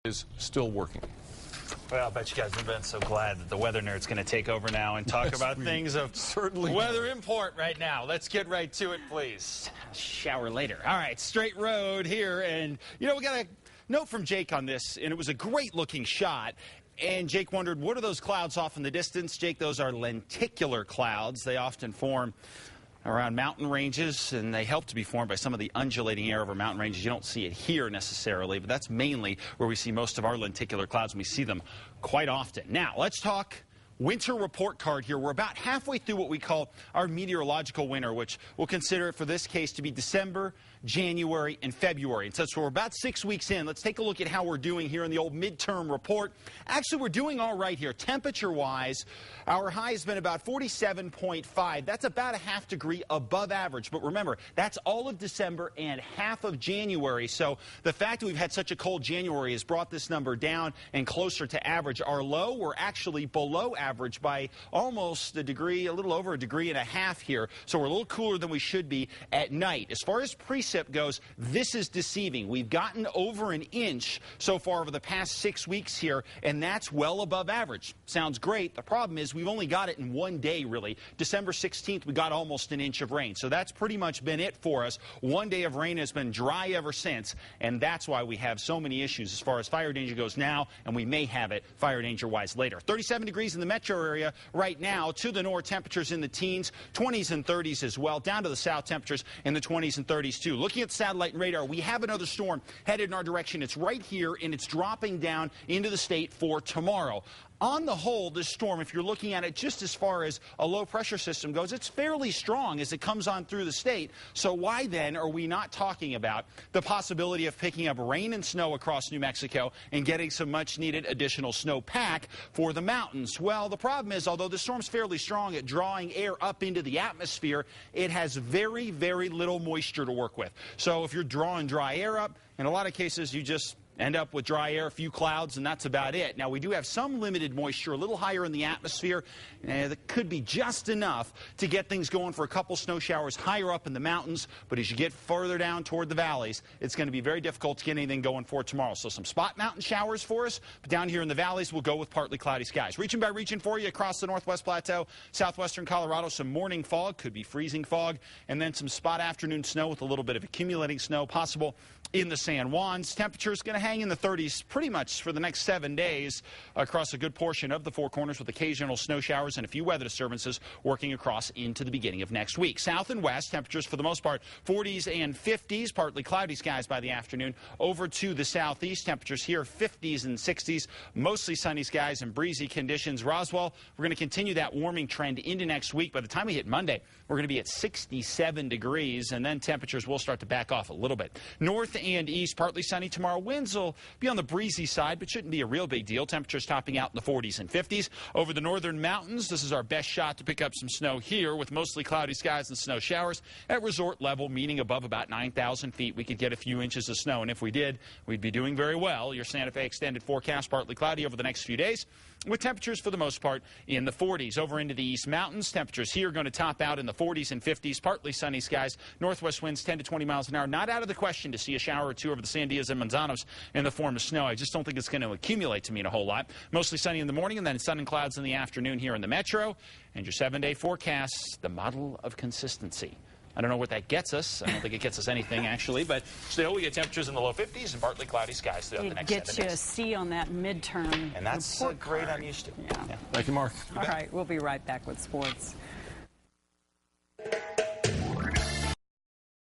is still working. Well, I bet you guys have been so glad that the weather nerd's going to take over now and talk about things of certainly weather import right now. Let's get right to it, please. Shower later. All right, straight road here. And, you know, we got a note from Jake on this, and it was a great-looking shot. And Jake wondered, what are those clouds off in the distance? Jake, those are lenticular clouds. They often form around mountain ranges, and they help to be formed by some of the undulating air over mountain ranges. You don't see it here necessarily, but that's mainly where we see most of our lenticular clouds, and we see them quite often. Now, let's talk winter report card here. We're about halfway through what we call our meteorological winter, which we'll consider it for this case to be December, January, and February. And since we're about 6 weeks in, let's take a look at how we're doing here in the old midterm report. Actually, we're doing all right here. Temperature-wise, our high has been about 47.5. That's about a half degree above average. But remember, that's all of December and half of January. So the fact that we've had such a cold January has brought this number down and closer to average. Our low, we're actually below average by almost a degree, a little over a degree and a half here. So we're a little cooler than we should be at night. As far as precip goes, this is deceiving. We've gotten over an inch so far over the past 6 weeks here, and that's well above average. Sounds great. The problem is we've only got it in one day, really. December 16th, we got almost an inch of rain. So that's pretty much been it for us. One day of rain has been dry ever since, and that's why we have so many issues as far as fire danger goes now, and we may have it fire danger-wise later. 37 degrees in the metro area right now. To the north, temperatures in the teens, 20s and 30s as well. Down to the south, temperatures in the 20s and 30s too. Looking at satellite and radar, we have another storm headed in our direction. It's right here, and it's dropping down into the state for tomorrow. On the whole, this storm, if you're looking at it just as far as a low-pressure system goes, it's fairly strong as it comes on through the state. So why then are we not talking about the possibility of picking up rain and snow across New Mexico and getting some much-needed additional snowpack for the mountains? Well, the problem is, although the storm's fairly strong at drawing air up into the atmosphere, it has very, very little moisture to work with. So if you're drawing dry air up, in a lot of cases, you just end up with dry air, a few clouds, and that's about it. Now, we do have some limited moisture, a little higher in the atmosphere. That could be just enough to get things going for a couple snow showers higher up in the mountains. But as you get further down toward the valleys, it's going to be very difficult to get anything going for tomorrow. So some spot mountain showers for us. But down here in the valleys, we'll go with partly cloudy skies. Region by region for you across the Northwest Plateau, southwestern Colorado, some morning fog, could be freezing fog, and then some spot afternoon snow with a little bit of accumulating snow possible in the San Juans. Temperatures going to hang in the 30s pretty much for the next 7 days across a good portion of the Four Corners with occasional snow showers and a few weather disturbances working across into the beginning of next week. South and west, temperatures for the most part 40s and 50s, partly cloudy skies by the afternoon. Over to the southeast, temperatures here 50s and 60s, mostly sunny skies and breezy conditions. Roswell, we're going to continue that warming trend into next week. By the time we hit Monday, we're going to be at 67 degrees, and then temperatures will start to back off a little bit. North and east, partly sunny tomorrow. Winds will be on the breezy side, but shouldn't be a real big deal. Temperatures topping out in the 40s and 50s. Over the northern mountains, this is our best shot to pick up some snow here with mostly cloudy skies and snow showers. At resort level, meaning above about 9,000 feet, we could get a few inches of snow, and if we did, we'd be doing very well. Your Santa Fe extended forecast, partly cloudy over the next few days, with temperatures for the most part in the 40s. Over into the East Mountains, temperatures here going to top out in the 40s and 50s, partly sunny skies. Northwest winds 10 to 20 miles an hour. Not out of the question to see a shower or two over the Sandias and Manzanos in the form of snow. I just don't think it's going to accumulate to mean a whole lot. Mostly sunny in the morning, and then sun and clouds in the afternoon here in the metro. And your 7-day forecast, the model of consistency. I don't know what that gets us. I don't think it gets us anything, actually. But still, we get temperatures in the low 50s and partly cloudy skies throughout the next 7 days. It gets you a C on that midterm. And that's great. I'm used to. Yeah. Thank you, Mark. All right, we'll be right back with sports.